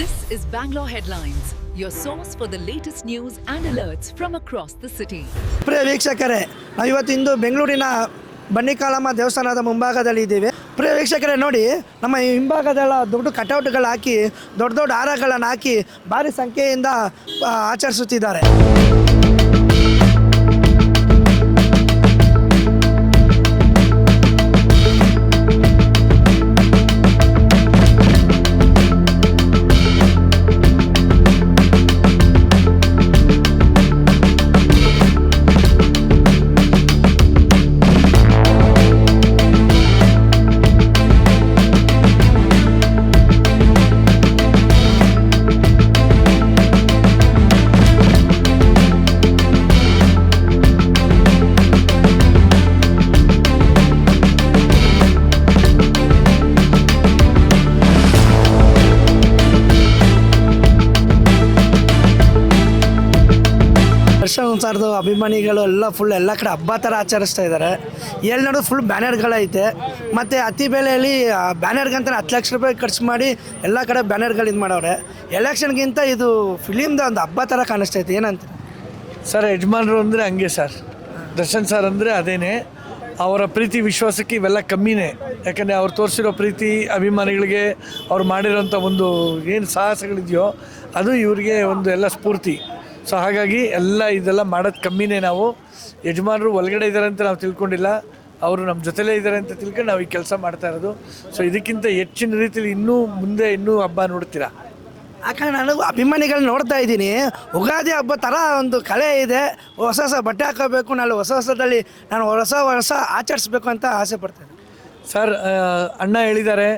This is Bangalore Headlines, your source for the latest news and alerts from across the city. ಪ್ರಿಯ ವೀಕ್ಷಕರೇ, ನಾವು ಇವತ್ತಿಂದು ಬೆಂಗಳೂರಿನ ಬನ್ನಿಕಾಲಮ್ಮ ದೇವಸ್ಥಾನದ ಮುಂಭಾಗದಲ್ಲಿ ಇದ್ದೀವಿ. ಪ್ರಿಯ ವೀಕ್ಷಕರೇ, ನೋಡಿ ನಮ್ಮ ಹಿಂಭಾಗದಲ್ಲ ದೊಡ್ಡ ಕಟೌಟ್ಗಳು ಹಾಕಿ ದೊಡ್ಡ ದೊಡ್ಡ ಹಾರಗಳನ್ನು ಹಾಕಿ ಭಾರಿ ಸಂಖ್ಯೆಯಿಂದ ಆಚರಿಸುತ್ತಿದ್ದಾರೆ. ದರ್ಶನ್ ಸರ್ದು ಅಭಿಮಾನಿಗಳು ಎಲ್ಲ ಕಡೆ ಹಬ್ಬ ಥರ ಆಚರಿಸ್ತಾ ಇದ್ದಾರೆ. ಎಲ್ಲಿ ನೋಡೋದು ಫುಲ್ ಬ್ಯಾನರ್ಗಳೈತೆ. ಮತ್ತು ಅತಿ ಬೆಲೆಯಲ್ಲಿ ಬ್ಯಾನರ್ಗಂತ 10 ಲಕ್ಷ ರೂಪಾಯಿ ಖರ್ಚು ಮಾಡಿ ಎಲ್ಲ ಕಡೆ ಬ್ಯಾನರ್ಗಳು ಇದು ಮಾಡವ್ರೆ. ಎಲೆಕ್ಷನ್ಗಿಂತ ಇದು ಫಿಲಿಮ್ದು ಒಂದು ಹಬ್ಬ ಥರ ಕಾಣಿಸ್ತೈತೆ. ಏನಂತ ಸರ್, ಯಜಮಾನರು ಅಂದರೆ ಹಂಗೆ ಸರ್. ದರ್ಶನ್ ಸರ್ ಅಂದರೆ ಅದೇನೇ. ಅವರ ಪ್ರೀತಿ ವಿಶ್ವಾಸಕ್ಕೆ ಇವೆಲ್ಲ ಕಮ್ಮಿನೇ. ಯಾಕಂದರೆ ಅವ್ರು ತೋರಿಸಿರೋ ಪ್ರೀತಿ ಅಭಿಮಾನಿಗಳಿಗೆ ಅವ್ರು ಮಾಡಿರೋಂಥ ಒಂದು ಏನು ಸಾಹಸಗಳಿದೆಯೋ ಅದು ಇವರಿಗೆ ಒಂದು ಎಲ್ಲ ಸ್ಫೂರ್ತಿ. ಸೊ ಹಾಗಾಗಿ ಇದೆಲ್ಲ ಮಾಡೋದು ಕಮ್ಮಿನೇ. ನಾವು ಯಜಮಾನರು ಒಳಗಡೆ ಇದ್ದಾರೆ ಅಂತ ನಾವು ತಿಳ್ಕೊಂಡಿಲ್ಲ, ಅವರು ನಮ್ಮ ಜೊತೆಲೇ ಇದ್ದಾರೆ ಅಂತ ತಿಳ್ಕೊಂಡು ನಾವು ಈ ಕೆಲಸ ಮಾಡ್ತಾ ಇರೋದು. ಸೊ ಇದಕ್ಕಿಂತ ಹೆಚ್ಚಿನ ರೀತಿಯಲ್ಲಿ ಇನ್ನೂ ಹಬ್ಬ ನೋಡ್ತೀರಾ. ಯಾಕಂದರೆ ನಾನು ಅಭಿಮಾನಿಗಳನ್ನ ನೋಡ್ತಾ ಇದ್ದೀನಿ. ಯುಗಾದಿ ಹಬ್ಬ ಥರ ಒಂದು ಕಲೆ ಇದೆ. ಹೊಸ ಬಟ್ಟೆ ಹಾಕೋಬೇಕು, ನಾನು ಹೊಸದಲ್ಲಿ ನಾನು ಹೊಸ ಆಚರಿಸ್ಬೇಕು ಅಂತ ಆಸೆ ಪಡ್ತೇನೆ. ಸರ್, ಅಣ್ಣ ಹೇಳಿದ್ದಾರೆ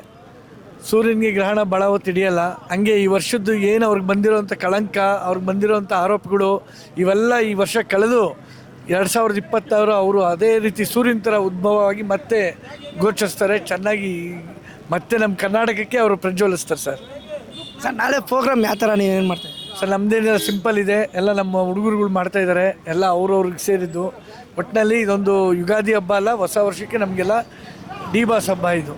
ಸೂರ್ಯನಿಗೆ ಗ್ರಹಣ ಭಾಳ ಹೊತ್ತು ಹಿಡಿಯಲ್ಲ. ಹಂಗೆ ಈ ವರ್ಷದ್ದು ಏನು ಅವ್ರಿಗೆ ಬಂದಿರೋಂಥ ಕಳಂಕ, ಅವ್ರಿಗೆ ಬಂದಿರೋಂಥ ಆರೋಪಗಳು ಇವೆಲ್ಲ ಈ ವರ್ಷ ಕಳೆದು 2026 ಅವರು ಅದೇ ರೀತಿ ಸೂರ್ಯನ ಥರ ಉದ್ಭವವಾಗಿ ಮತ್ತೆ ಗೋಚರಿಸ್ತಾರೆ. ಚೆನ್ನಾಗಿ ಮತ್ತೆ ನಮ್ಮ ಕರ್ನಾಟಕಕ್ಕೆ ಅವರು ಪ್ರಜ್ವಲಿಸ್ತಾರೆ ಸರ್. ನಾಳೆ ಪ್ರೋಗ್ರಾಮ್ ಯಾವ ಥರ ನೀವೇನು ಮಾಡ್ತೀವಿ ಸರ್? ನಮ್ಮದೇನೆಲ್ಲ ಸಿಂಪಲ್ ಇದೆ. ಎಲ್ಲ ನಮ್ಮ ಹುಡುಗರುಗಳು ಮಾಡ್ತಾಯಿದ್ದಾರೆ, ಎಲ್ಲ ಅವ್ರವ್ರಿಗೆ ಸೇರಿದ್ದು. ಒಟ್ಟಿನಲ್ಲಿ ಇದೊಂದು ಯುಗಾದಿ ಹಬ್ಬ ಅಲ್ಲ, ಹೊಸ ವರ್ಷಕ್ಕೆ ನಮಗೆಲ್ಲ ಡಿ ಬಾಸ್ ಹಬ್ಬ ಇದು.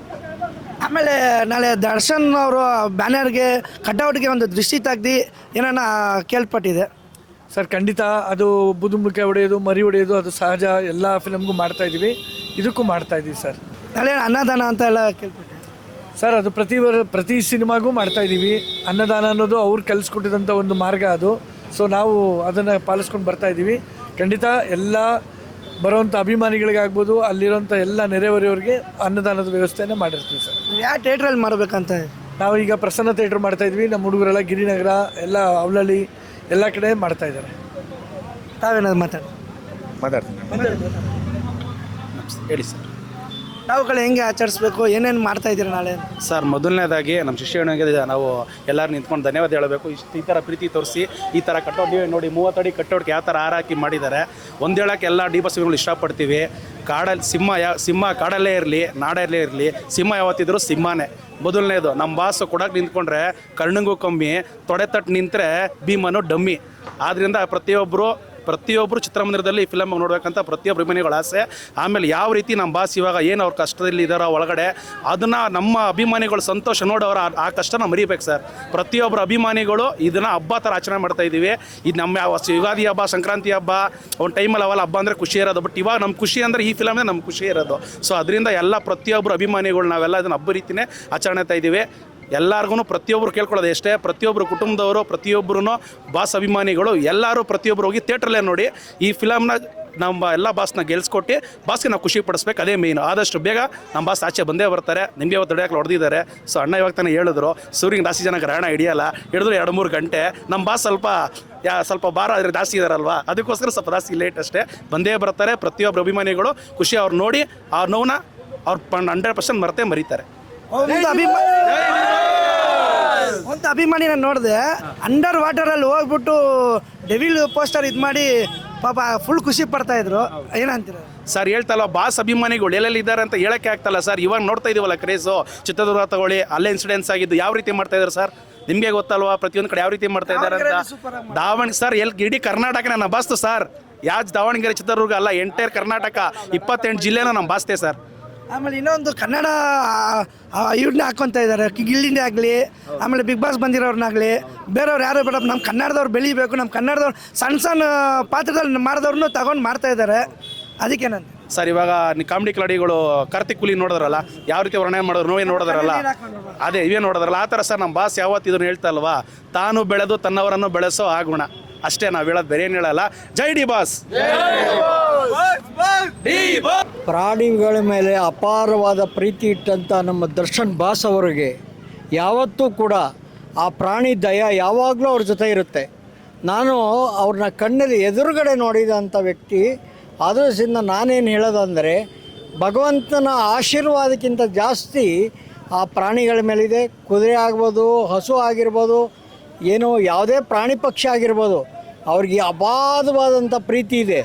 ಆಮೇಲೆ ನಾಳೆ ದರ್ಶನ್ ಅವರು ಬ್ಯಾನರ್ಗೆ ಕಟೌಟ್ಗೆ ಒಂದು ದೃಷ್ಟಿ ತೆಗ್ದು ಏನಾನ ಕೇಳ್ಪಟ್ಟಿದೆ ಸರ್. ಖಂಡಿತ ಅದು ಬುದುಮುಖ ಹೊಡೆಯೋದು, ಮರಿ ಹೊಡೆಯೋದು ಅದು ಸಹಜ. ಎಲ್ಲ ಫಿಲಮ್ಗೂ ಮಾಡ್ತಾಯಿದ್ದೀವಿ, ಇದಕ್ಕೂ ಮಾಡ್ತಾಯಿದ್ದೀವಿ ಸರ್. ನಾಳೆ ಅನ್ನದಾನ ಅಂತ ಎಲ್ಲ ಕೇಳ್ಪಟ್ಟಿದೆ ಸರ್. ಅದು ಪ್ರತಿ ಸಿನಿಮಾಗೂ ಮಾಡ್ತಾಯಿದ್ದೀವಿ. ಅನ್ನದಾನ ಅನ್ನೋದು ಅವ್ರು ಕಲಿಸ್ಕೊಟ್ಟಿದಂಥ ಒಂದು ಮಾರ್ಗ ಅದು. ಸೊ ನಾವು ಅದನ್ನು ಪಾಲಿಸ್ಕೊಂಡು ಬರ್ತಾಯಿದ್ದೀವಿ. ಖಂಡಿತ ಎಲ್ಲ ಬರೋವಂಥ ಅಭಿಮಾನಿಗಳಿಗಾಗ್ಬೋದು, ಅಲ್ಲಿರೋಂಥ ಎಲ್ಲ ನೆರೆಹೊರೆಯವ್ರಿಗೆ ಅನ್ನದಾನದ ವ್ಯವಸ್ಥೆಯನ್ನು ಮಾಡಿರ್ತೀವಿ ಸರ್. ಯಾವ ಥಿಯೇಟ್ರಲ್ಲಿ ಮಾಡಬೇಕಂತ ನಾವು ಈಗ ಪ್ರಸನ್ನ ಥಿಯೇಟ್ರ್ ಮಾಡ್ತಾಯಿದ್ವಿ. ನಮ್ಮ ಹುಡುಗರೆಲ್ಲ ಗಿರಿನಗರ, ಎಲ್ಲ ಅವಲಹಳ್ಳಿ ಎಲ್ಲ ಕಡೆ ಮಾಡ್ತಾಯಿದ್ದಾರೆ. ತಾವೇನಾದ್ರು ಮಾತಾಡ್ತೀನಿ ಹೇಳಿ ಸರ್. ನಾವುಗಳು ಹೆಂಗೆ ಆಚರಿಸ್ಬೇಕು, ಏನೇನು ಮಾಡ್ತಾಯಿದ್ದೀರಾ ನಾಳೆ? ಸರ್, ಮೊದಲನೇದಾಗಿ ನಮ್ಮ ಶಿಷ್ಯನಿಗೆ ನಾವು ಎಲ್ಲರೂ ನಿಂತ್ಕೊಂಡು ಧನ್ಯವಾದ ಹೇಳಬೇಕು. ಈ ಥರ ಪ್ರೀತಿ ತೋರಿಸಿ ಈ ಥರ ಕಟ್ಟೋಟ್ ನೋಡಿ 30 ಅಡಿ ಕಟ್ಟೋಟ್ಗೆ ಯಾವ ಥರ ಹಾಕಿ ಮಾಡಿದ್ದಾರೆ. ಒಂದು ಹೇಳೋಕ್ಕೆ ಎಲ್ಲ ಡಿ ಬಸ್ಗಳು ಇಷ್ಟಪಡ್ತೀವಿ. ಕಾಡಲ್ಲಿ ಸಿಂಹ ಕಾಡಲ್ಲೇ ಇರಲಿ, ನಾಡಲ್ಲೇ ಇರಲಿ, ಸಿಂಹ ಯಾವತ್ತಿದ್ರು ಸಿಂಹನೇ. ಮೊದಲನೇದು ನಮ್ಮ ಬಾಸು ಕೊಡಕ್ಕೆ ನಿಂತ್ಕೊಂಡ್ರೆ ಕರ್ಣಂಗೂ ಕಮ್ಮಿ, ತೊಡೆ ತಟ್ಟು ನಿಂತರೆ ಭೀಮನು ಡಮ್ಮಿ. ಆದ್ದರಿಂದ ಪ್ರತಿಯೊಬ್ಬರು ಚಿತ್ರಮಂದಿರದಲ್ಲಿ ಈ ಫಿಲಮ್ ನೋಡಬೇಕಂತ ಪ್ರತಿಯೊಬ್ಬರು ಅಭಿಮಾನಿಗಳ ಆಸೆ. ಆಮೇಲೆ ಯಾವ ರೀತಿ ನಮ್ಮ ಬಾಸ್ ಇವಾಗ ಏನು ಅವ್ರ ಕಷ್ಟದಲ್ಲಿ ಇದ್ದಾರೋ ಒಳಗಡೆ, ಅದನ್ನು ನಮ್ಮ ಅಭಿಮಾನಿಗಳು ಸಂತೋಷ ನೋಡೋರು ಆ ಕಷ್ಟನ ಮರಿಬೇಕು ಸರ್. ಪ್ರತಿಯೊಬ್ಬರು ಅಭಿಮಾನಿಗಳು ಇದನ್ನು ಹಬ್ಬ ಥರ ಆಚರಣೆ ಮಾಡ್ತಾಯಿದ್ದೀವಿ. ಇದು ನಮ್ಮ ಯುಗಾದಿ ಹಬ್ಬ, ಸಂಕ್ರಾಂತಿ ಹಬ್ಬ, ಒಂದು ಟೈಮಲ್ಲಿ ಅವೆಲ್ಲ ಹಬ್ಬ ಅಂದರೆ ಖುಷಿ ಇರೋದು. ಬಟ್ ಇವಾಗ ನಮ್ಮ ಖುಷಿ ಅಂದರೆ ಈ ಫಿಲಮ್ನೇ ನಮ್ಮ ಖುಷಿ ಇರೋದು. ಸೊ ಅದರಿಂದ ಎಲ್ಲ ಪ್ರತಿಯೊಬ್ಬರು ಅಭಿಮಾನಿಗಳು ನಾವೆಲ್ಲ ಇದನ್ನು ಹಬ್ಬ ರೀತಿಯೇ ಆಚರಣೆ ಮಾಡ್ತಾಯಿದ್ದೀವಿ. ಎಲ್ಲರಿಗೂ ಪ್ರತಿಯೊಬ್ಬರು ಕೇಳ್ಕೊಳ್ಳೋದು ಎಷ್ಟೇ, ಪ್ರತಿಯೊಬ್ಬರು ಕುಟುಂಬದವರು, ಪ್ರತಿಯೊಬ್ಬರೂ ಬಾಸ್ ಅಭಿಮಾನಿಗಳು ಎಲ್ಲರೂ ಪ್ರತಿಯೊಬ್ಬರು ಹೋಗಿ ಥಿಯೇಟ್ರಲ್ಲೇ ನೋಡಿ ಈ ಫಿಲಮ್ನ ನಮ್ಮ ಎಲ್ಲ ಬಾಸ್ನ ಗೆಲ್ಸ್ಕೊಟ್ಟು ಬಾಸ್ಗೆ ನಾವು ಖುಷಿ ಪಡಿಸ್ಬೇಕು. ಅದೇ ಮೇಯ್ನು. ಆದಷ್ಟು ಬೇಗ ನಮ್ಮ ಬಾಸ್ ಆಚೆ ಬಂದೇ ಬರ್ತಾರೆ. ನಿಮಗೆ ಇವತ್ತು ತಡೆಯೋಕೆ ಹೊಡೆದಿದ್ದಾರೆ. ಸೊ ಅಣ್ಣ ಇವಾಗ ತಾನೇ ಹೇಳಿದ್ರು ಸೂರ್ಯನಿಗೆ ಜಾಸ್ತಿ ಜನ ಗ್ರಹಣ ಹಿಡಿಯಲ್ಲ, ಹಿಡಿದ್ರು 2-3 ಗಂಟೆ. ನಮ್ಮ ಬಾಸ್ ಸ್ವಲ್ಪ ಭಾರ ಆದರೆ ಜಾಸ್ತಿ ಇದ್ದಾರಲ್ವ, ಅದಕ್ಕೋಸ್ಕರ ಸ್ವಲ್ಪ ಜಾಸ್ತಿ ಲೇಟ್ ಅಷ್ಟೇ. ಬಂದೇ ಬರ್ತಾರೆ. ಪ್ರತಿಯೊಬ್ಬರು ಅಭಿಮಾನಿಗಳು ಖುಷಿ ಅವ್ರು ನೋಡಿ ಅವ್ರ ನೋವನ್ನ ಅವ್ರು 100% ಮರೀತಾರೆ. ಒಂದು ಅಭಿಮಾನಿ ನಾನು ನೋಡಿದೆ, ಅಂಡರ್ ವಾಟರಲ್ಲಿ ಹೋಗ್ಬಿಟ್ಟು ಡೆವಿಲ್ ಪೋಸ್ಟರ್ ಇದು ಮಾಡಿ ಪಾಪ ಫುಲ್ ಖುಷಿ ಪಡ್ತಾ ಇದ್ರು. ಏನಂತೀರ ಸರ್? ಹೇಳ್ತಲ್ಲ, ಬಾಸ್ ಅಭಿಮಾನಿಗಳು ಎಲ್ಲೆಲ್ಲಿ ಇದ್ದಾರೆ ಅಂತ ಹೇಳೋಕ್ಕೆ ಆಗ್ತಲ್ಲ ಸರ್. ಇವಾಗ ನೋಡ್ತಾ ಇದೀವಲ್ಲ ಕ್ರೇಜು. ಚಿತ್ರದುರ್ಗ ತಗೊಳ್ಳಿ, ಅಲ್ಲೇ ಇನ್ಸಿಡೆನ್ಸ್ ಆಗಿದ್ದು ಯಾವ ರೀತಿ ಮಾಡ್ತಾ ಇದ್ದಾರೆ ಸರ್. ನಿಮಗೆ ಗೊತ್ತಲ್ವಾ ಪ್ರತಿಯೊಂದು ಕಡೆ ಯಾವ ರೀತಿ ಮಾಡ್ತಾ ಇದ್ದಾರೆ ಅಂತ. ದಾವಣಗೆರೆ ಸರ್, ಇಡೀ ಕರ್ನಾಟಕ ನಮ್ಮ ಬಾಸ್ತು ಸರ್. ಯಾಜ್ ದಾವಣಗೆರೆ ಚಿತ್ರದುರ್ಗ ಅಲ್ಲ, ಎಂಟೈರ್ ಕರ್ನಾಟಕ 28 ಜಿಲ್ಲೆನೂ ನಮ್ಮ ಬಾಸ್ತೆ ಸರ್. ಆಮೇಲೆ ಇನ್ನೊಂದು ಕನ್ನಡ ಇವ್ರನ್ನ ಹಾಕ್ಕೊತಾ ಇದ್ದಾರೆ, ಗಿಲ್ಲಿಂಡೆ ಆಗಲಿ, ಆಮೇಲೆ ಬಿಗ್ ಬಾಸ್ ಬಂದಿರೋರ್ನಾಗಲಿ, ಬೇರೆಯವ್ರು ಯಾರು ಬೇಡ, ನಮ್ಮ ಕನ್ನಡದವ್ರು ಬೆಳಿಬೇಕು, ನಮ್ಮ ಕನ್ನಡದವ್ರು ಸಣ್ಣ ಸಣ್ಣ ಪಾತ್ರದಲ್ಲಿ ಮಾಡಿದವ್ರನ್ನೂ ತಗೊಂಡು ಮಾಡ್ತಾ ಇದ್ದಾರೆ. ಅದಕ್ಕೆ ನಾನು ಸರ್ ಇವಾಗ ಕಾಮಿಡಿ ಕಲಾಡಿಗಳು ಕಾರ್ತಿಕ್ ಕುಲಿ ನೋಡಿದ್ರಲ್ಲ, ಯಾವ ರೀತಿ ವರ್ಣನೆ ಮಾಡೋರು ನೋವೇ ನೋಡಿದ್ರಲ್ಲ, ಅದೇ ಇವೇ ನೋಡಿದ್ರಲ್ಲ, ಆ ಥರ ಸರ್ ನಮ್ಮ ಬಾಸ್ ಯಾವತ್ತು ಇದನ್ನು ಹೇಳ್ತಾ ಅಲ್ವಾ, ತಾನು ಬೆಳೆದು ತನ್ನವರನ್ನು ಬೆಳೆಸೋ ಆ ಗುಣ ಅಷ್ಟೇ ನಾವು ಹೇಳೋದು, ಬೇರೆ ಏನು ಹೇಳಲ್ಲ. ಜೈ ಡಿ ಬಾಸ್. ಪ್ರಾಣಿಗಳ ಮೇಲೆ ಅಪಾರವಾದ ಪ್ರೀತಿ ಇಟ್ಟಂಥ ನಮ್ಮ ದರ್ಶನ್ ಬಾಸ್ ಅವರಿಗೆ ಯಾವತ್ತೂ ಕೂಡ ಆ ಪ್ರಾಣಿ ದಯ ಯಾವಾಗಲೂ ಅವ್ರ ಜೊತೆ ಇರುತ್ತೆ. ನಾನು ಅವ್ರನ್ನ ಕಣ್ಣಲ್ಲಿ ಎದುರುಗಡೆ ನೋಡಿದಂಥ ವ್ಯಕ್ತಿ. ಆದ್ರಿಂದ ನಾನೇನು ಹೇಳೋದಂದರೆ, ಭಗವಂತನ ಆಶೀರ್ವಾದಕ್ಕಿಂತ ಜಾಸ್ತಿ ಆ ಪ್ರಾಣಿಗಳ ಮೇಲಿದೆ. ಕುದುರೆ ಆಗ್ಬೋದು, ಹಸು ಆಗಿರ್ಬೋದು, ಏನೋ ಯಾವುದೇ ಪ್ರಾಣಿ ಪಕ್ಷಿ ಆಗಿರ್ಬೋದು, ಅವ್ರಿಗೆ ಅಪಾರವಾದಂಥ ಪ್ರೀತಿ ಇದೆ.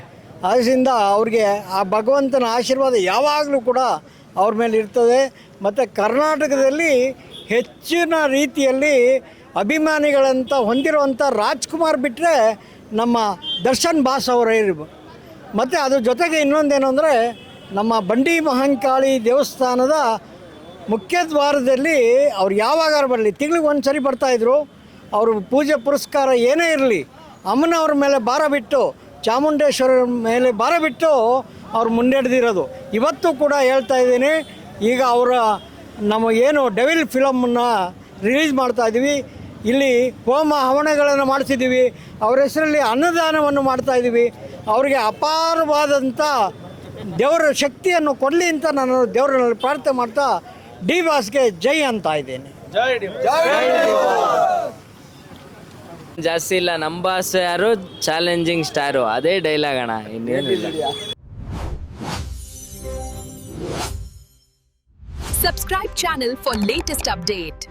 ಆದ್ದರಿಂದ ಅವ್ರಿಗೆ ಆ ಭಗವಂತನ ಆಶೀರ್ವಾದ ಯಾವಾಗಲೂ ಕೂಡ ಅವ್ರ ಮೇಲೆ ಇರ್ತದೆ. ಮತ್ತು ಕರ್ನಾಟಕದಲ್ಲಿ ಹೆಚ್ಚಿನ ರೀತಿಯಲ್ಲಿ ಅಭಿಮಾನಿಗಳಂತ ಹೊಂದಿರುವಂಥ ರಾಜ್ಕುಮಾರ್ ಬಿಟ್ಟರೆ ನಮ್ಮ ದರ್ಶನ್ ಬಾಸ್ ಅವರೇ ಇರ್ಬೋದು. ಮತ್ತು ಅದ್ರ ಜೊತೆಗೆ ಇನ್ನೊಂದೇನು ಅಂದರೆ, ನಮ್ಮ ಬಂಡಿ ಮಹಾಂಕಾಳಿ ದೇವಸ್ಥಾನದ ಮುಖ್ಯ ದ್ವಾರದಲ್ಲಿ ಅವ್ರು ಯಾವಾಗಾರು ಬರಲಿ, ತಿಂಗಳಿಗೆ ಒಂದು ಸರಿ ಬರ್ತಾಯಿದ್ರು. ಅವರು ಪೂಜೆ ಪುರಸ್ಕಾರ ಏನೇ ಇರಲಿ, ಅಮ್ಮನವ್ರ ಮೇಲೆ ಭಾರ ಬಿಟ್ಟು, ಚಾಮುಂಡೇಶ್ವರ ಮೇಲೆ ಭಾರ ಬಿಟ್ಟು ಅವ್ರು ಮುನ್ನಡೆದಿರೋದು. ಇವತ್ತು ಕೂಡ ಹೇಳ್ತಾ ಇದ್ದೀನಿ, ಈಗ ಅವರ ನಮಗೇನು ಡೆವಿಲ್ ಫಿಲಮನ್ನು ರಿಲೀಸ್ ಮಾಡ್ತಾಯಿದ್ದೀವಿ, ಇಲ್ಲಿ ಹೋಮ ಹವನಗಳನ್ನು ಮಾಡ್ತಿದ್ದೀವಿ, ಅವ್ರ ಹೆಸರಲ್ಲಿ ಅನ್ನದಾನವನ್ನು ಮಾಡ್ತಾಯಿದ್ದೀವಿ. ಅವರಿಗೆ ಅಪಾರವಾದಂಥ ದೇವರ ಶಕ್ತಿಯನ್ನು ಕೊಡಲಿ ಅಂತ ನಾನು ದೇವರಲ್ಲಿ ಪ್ರಾರ್ಥನೆ ಮಾಡ್ತಾ ಡಿ ಬಾಸ್ಗೆ ಜೈ ಅಂತ ಇದ್ದೇನೆ. ಜಾಸ್ತಿ ಇಲ್ಲ, ನಮ್ಮ ಬಾಸ್ ಯಾರು ಚಾಲೆಂಜಿಂಗ್ ಸ್ಟಾರು, ಅದೇ ಡೈಲಾಗ್ ಅಣ್ಣ, ಇನ್ನೇನಿಲ್ಲ. Subscribe channel for latest update.